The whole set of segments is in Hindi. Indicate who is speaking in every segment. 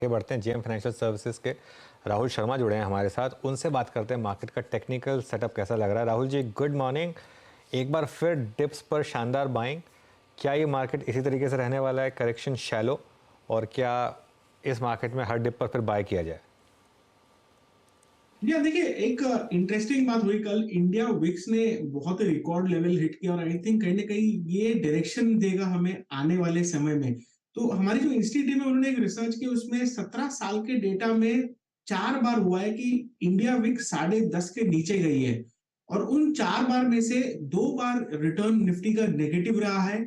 Speaker 1: आगे बढ़ते हैं। जेएम फाइनेंशियल सर्विसेज के राहुल शर्मा जुड़े हैं हमारे साथ, उनसे बात करते हैं मार्केट का टेक्निकल सेटअप कैसा लग रहा है। Rahul ji, good morning. एक बार फिर डिप्स पर शानदार बाइंग, क्या ये मार्केट इसी तरीके से रहने वाला है, करेक्शन शैलो, और क्या इस मार्केट में हर डिप पर फिर बाय किया जाए?
Speaker 2: या देखिए, एक इंटरेस्टिंग बात हुई कल। इंडिया विक्स ने बहुत रिकॉर्ड लेवल हिट किया और आई थिंक कहीं ना कहीं ये डायरेक्शन देगा हमें आने वाले समय में। तो हमारी जो इंस्टीट्यूट में उन्होंने एक रिसर्च की, उसमें 17 साल के डेटा में 4 बार हुआ है कि इंडिया विक्स 10.5 के नीचे गई है। और उन 4 बार में से 2 बार रिटर्न निफ्टी का नेगेटिव रहा है,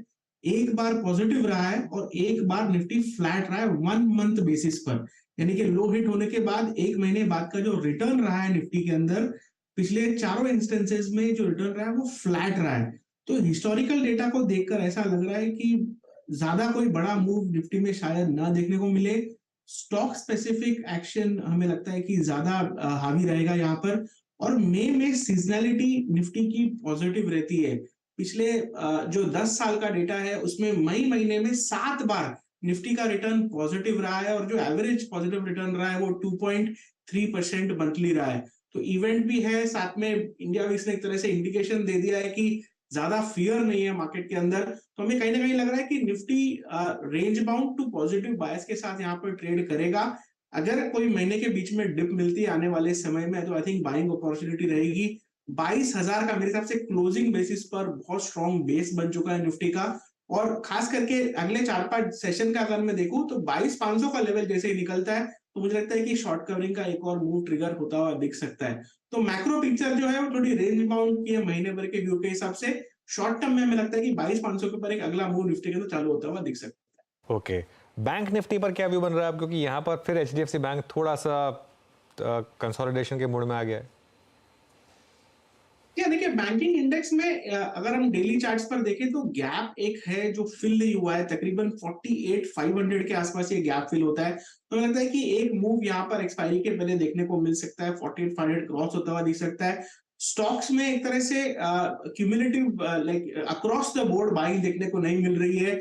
Speaker 2: एक बार पॉजिटिव रहा है और एक बार निफ्टी फ्लैट रहा है 1 मंथ बेसिस पर। यानी कि लो हिट होने के बाद 1 महीने बाद का जो रिटर्न रहा है निफ्टी के अंदर, पिछले चारों इंस्टेंसेस में जो रिटर्न रहा है वो फ्लैट रहा है। तो हिस्टोरिकल डेटा को देखकर ऐसा लग रहा है कि ज्यादा कोई बड़ा मूव निफ्टी में शायद ना देखने को मिले। स्टॉक स्पेसिफिक एक्शन हमें लगता है कि ज्यादा हावी रहेगा यहाँ पर। और मई में सीजनैलिटी निफ्टी की पॉजिटिव रहती है। पिछले जो 10 साल का डेटा है उसमें मई महीने में 7 बार निफ्टी का रिटर्न पॉजिटिव रहा है और जो एवरेज पॉजिटिव रिटर्न रहा है वो 2.3% मंथली रहा है। तो इवेंट भी है साथ में। इंडिया विक्स ने एक तरह से इंडिकेशन दे दिया है कि ज्यादा फियर नहीं है मार्केट के अंदर। तो हमें कहीं ना कहीं लग रहा है कि Nifty range bound to positive bias के साथ यहाँ पर ट्रेड करेगा। अगर कोई महीने के बीच में डिप मिलती है आने वाले समय में तो आई थिंक बाइंग अपॉर्चुनिटी रहेगी। 22,000 का मेरे हिसाब से क्लोजिंग बेसिस पर बहुत स्ट्रॉन्ग बेस बन चुका है निफ्टी का। और खास करके अगले 4-5 सेशन का अगर मैं देखूं तो 22,500 का लेवल जैसे ही निकलता है तो मुझे लगता है कि शॉर्ट कवरिंग का एक और मूव ट्रिगर होता हुआ दिख सकता है। तो मैक्रो पिक्चर जो है वो थोड़ी रेंज बाउंड की है महीने भर के व्यू के हिसाब से। शॉर्ट टर्म में हमें लगता है कि 22,500 के ऊपर एक अगला मूव निफ्टी के अंदर चालू होता हुआ दिख सकता है।
Speaker 1: ओके, बैंक निफ्टी पर क्या व्यू बन रहा है? क्योंकि यहाँ पर फिर एचडीएफसी बैंक थोड़ा सा कंसोलिडेशन के मूड में आ गया है।
Speaker 2: या देखिए, बैंकिंग इंडेक्स में अगर हम डेली चार्ट्स पर देखें तो गैप एक है जो फिल नहीं हुआ है। तकरीबन 48,500 के आसपास ये गैप फिल होता है। तो मुझे लगता है कि एक मूव यहाँ पर एक्सपायरी के पहले देखने को मिल सकता है, 48,500 क्रॉस होता हुआ दिख सकता है। स्टॉक्स में एक तरह से cumulative like across the board buying देखने को नहीं मिल रही है।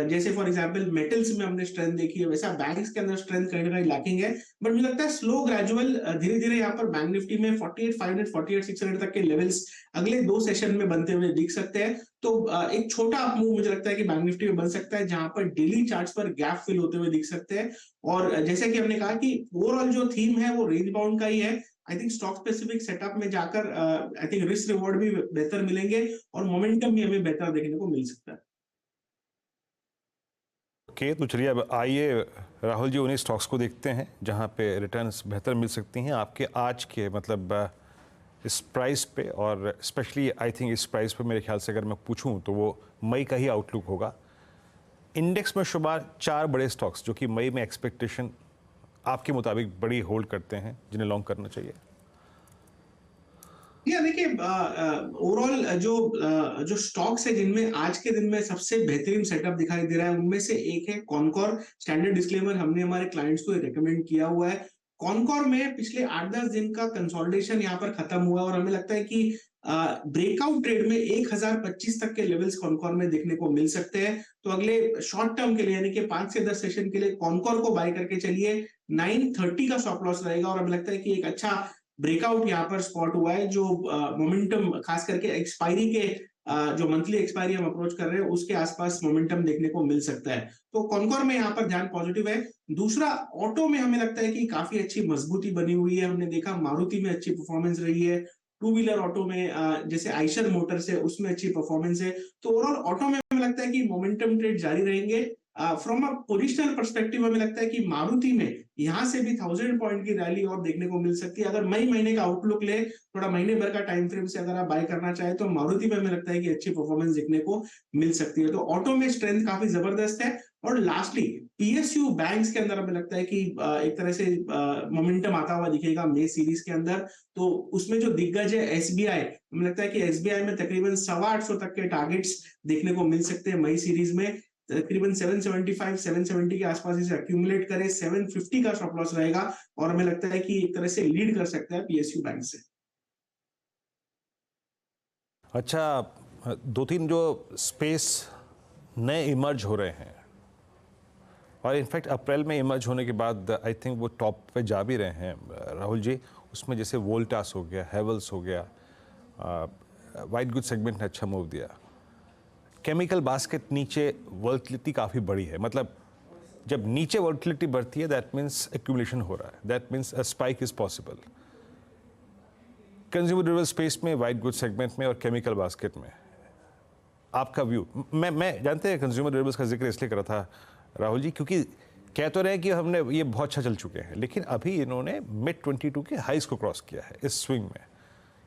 Speaker 2: जैसे फॉर एग्जांपल मेटल्स में हमने स्ट्रेंथ देखी है, वैसा बैंक्स के अंदर स्ट्रेंथ कहीं ना कहीं लैकिंग है। बट मुझे लगता है स्लो ग्रेजुअल धीरे धीरे यहाँ पर बैंक निफ्टी में 48,500 48,600 तक के लेवल्स अगले 2 सेशन में बनते हुए दिख सकते हैं। तो एक छोटा अप मूव मुझे लगता है कि बैंक निफ्टी में बन सकता है जहां पर डेली चार्ट्स पर गैप फिल होते हुए दिख सकते हैं। और जैसे कि हमने कहा कि ओवरऑल जो थीम है वो रेंज बाउंड का ही है। I think stock specific setup में जाकर आई थिंक रिस्क रिवॉर्ड भी बेहतर मिलेंगे और मोमेंटम भी हमें बेहतर देखने को मिल सकता है।
Speaker 1: ओके, तो चलिए अब आइए राहुल जी उन्हीं स्टॉक्स को देखते हैं जहाँ पे रिटर्न्स बेहतर मिल सकती हैं आपके आज के मतलब इस प्राइस पे, और स्पेशली आई थिंक इस प्राइस पे मेरे ख्याल से अगर मैं पूछूं तो वो मई का ही आउटलुक होगा। इंडेक्स में शुमार 4 बड़े स्टॉक्स जो कि मई में एक्सपेक्टेशन आपके मुताबिक बड़ी होल्ड करते हैं, जिन्हें लॉन्ग करना चाहिए।
Speaker 2: या देखिए, ओवरऑल जो स्टॉक्स है जिनमें आज के दिन में सबसे बेहतरीन सेटअप दिखाई दे रहा है उनमें से एक है कॉनकॉर। स्टैंडर्ड डिस्क्लेमर हमने हमारे क्लाइंट्स को रेकमेंड किया हुआ है। कॉनकॉर में पिछले 8-10 दिन का कंसोलिडेशन यहाँ पर खत्म हुआ और हमें लगता है कि ब्रेकआउट ट्रेड में 1,025 तक के लेवल्स कॉनकॉर में देखने को मिल सकते हैं। तो अगले शॉर्ट टर्म के लिए यानी कि 5 से 10 सेशन के लिए कॉनकॉर को बाय करके चलिए। 930 का स्टॉप लॉस रहेगा और हमें लगता है कि एक अच्छा ब्रेकआउट यहाँ पर स्पॉट हुआ है जो मोमेंटम खास करके एक्सपायरी के जो मंथली एक्सपायरी हम अप्रोच कर रहे हैं उसके आसपास मोमेंटम देखने को मिल सकता है। तो कॉनकॉर में यहाँ पर ध्यान पॉजिटिव है। दूसरा, ऑटो में हमें लगता है कि काफी अच्छी मजबूती बनी हुई है। हमने देखा मारुति में अच्छी परफॉर्मेंस रही है। टू व्हीलर ऑटो में जैसे आइशर मोटर्स है उसमें अच्छी परफॉर्मेंस है। तो ओवरऑल ऑटो में हमें लगता है कि मोमेंटम ट्रेड जारी रहेंगे। फ्रॉम अ पोजिशनल परस्पेक्टिव हमें लगता है कि मारुति में यहां से भी 1,000 पॉइंट की रैली और देखने को मिल सकती है। अगर मई महीने का आउटलुक ले, थोड़ा महीने भर का टाइम फ्रेम से अगर आप बाय करना चाहे तो मारुति में हमें लगता है कि अच्छी परफॉर्मेंस देखने को मिल सकती है। तो ऑटो में स्ट्रेंथ काफी जबरदस्त है। और लास्टली पीएसयू बैंक्स के अंदर हमें लगता है कि एक तरह से मोमेंटम आता हुआ दिखेगा मे सीरीज के अंदर। तो उसमें जो दिग्गज है एसबीआई, हमें लगता है कि एसबीआई में तकरीबन 825 तक के टारगेट्स देखने को मिल सकते हैं मई सीरीज में। तकरीबन 775 770 के आसपास इसे अक्यूमुलेट करे, 750 का स्टॉप लॉस रहेगा और हमें लगता है कि एक तरह से लीड कर सकता है पीएसयू बैंक से।
Speaker 1: अच्छा, 2-3 जो स्पेस नए इमर्ज हो रहे हैं और इनफैक्ट अप्रैल में इमर्ज होने के बाद आई थिंक वो टॉप पे जा भी रहे हैं राहुल जी। उसमें जैसे वोल्टास हो गया, हेवल्स हो गया, वाइट गुड सेगमेंट ने अच्छा मूव दिया। केमिकल बास्केट नीचे वोलेटिलिटी काफ़ी बड़ी है, मतलब जब नीचे वोलेटिलिटी बढ़ती है दैट मीन्स एक्यूमुलेशन हो रहा है, that means a spike is possible. Consumer durable space में, वाइट गुड सेगमेंट में और केमिकल बास्केट में आपका व्यू? मैं जानते हैं कंज्यूमर ड्यूरेबल्स का जिक्र इसलिए करा था राहुल जी क्योंकि कह तो रहे हैं कि हमने ये बहुत अच्छा चल चुके हैं, लेकिन अभी इन्होंने मिड 22 के हाइस को क्रॉस किया है इस स्विंग में।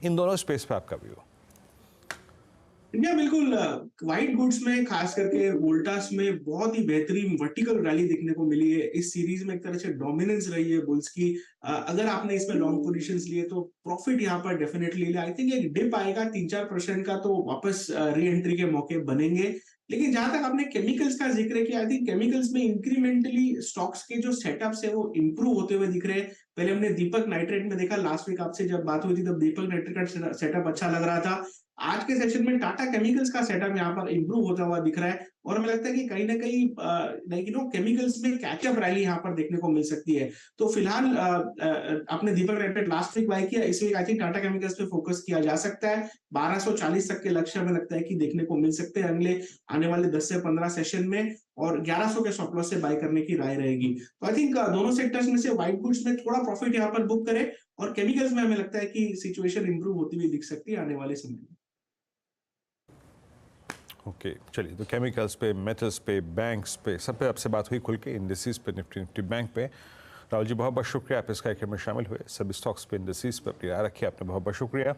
Speaker 1: इन दोनों स्पेस पे आपका व्यू?
Speaker 2: या बिल्कुल, व्हाइट गुड्स में खास करके वोल्टास में बहुत ही बेहतरीन वर्टिकल रैली देखने को मिली है। इस सीरीज में एक तरह से डोमिनेंस रही है बुल्स की। अगर आपने इसमें लॉन्ग पोजीशंस लिए तो प्रॉफिट यहाँ पर डेफिनेटली ले। आई थिंक एक डिप आएगा 3-4% का, तो वापस री एंट्री के मौके बनेंगे। लेकिन जहां तक आपने केमिकल्स का जिक्र किया, आई थिंक केमिकल्स में इंक्रीमेंटली स्टॉक्स के जो सेटअप्स है वो इंप्रूव होते हुए दिख रहे हैं। पहले हमने दीपक नाइट्रेट में देखा, लास्ट वीक आपसे जब बात हुई थी तब दीपक नाइट्रेट का सेटअप अच्छा लग रहा था। आज के सेशन में टाटा केमिकल्स का सेटअप यहाँ पर इंप्रूव होता हुआ दिख रहा है और हमें लगता है कि कहीं ना कहीं केमिकल्स में कैचअप रैली यहाँ पर देखने को मिल सकती है। तो फिलहाल आपने Deepak nitrate last week buy किया, इस week I think Tata Chemicals पे फोकस किया जा सकता है। 1240 तक के लक्ष्य हमें लगता है कि देखने को मिल सकते हैं अगले आने वाले 10 से 15 सेशन में, और 1100 के स्टॉप लॉस से बाय करने की राय रहेगी। तो आई थिंक दोनों सेक्टर्स में से व्हाइट गुड्स में थोड़ा प्रॉफिट यहाँ पर बुक करें और केमिकल्स में हमें लगता है कि सिचुएशन इंप्रूव होती हुई दिख सकती है आने वाले समय में।
Speaker 1: ओके चलिए, तो केमिकल्स पे, मेटल्स पे, बैंक्स पे, सब पे आपसे बात हुई खुल के। इंडस्ट्रीज पे, निफ्टी बैंक पे। राहुल जी बहुत बहुत शुक्रिया, आप इस कार्यक्रम में शामिल हुए। सभी स्टॉक्स पे, इंडस्ट्रीज पे अपनी राय रखी, आपने बहुत बहुत शुक्रिया।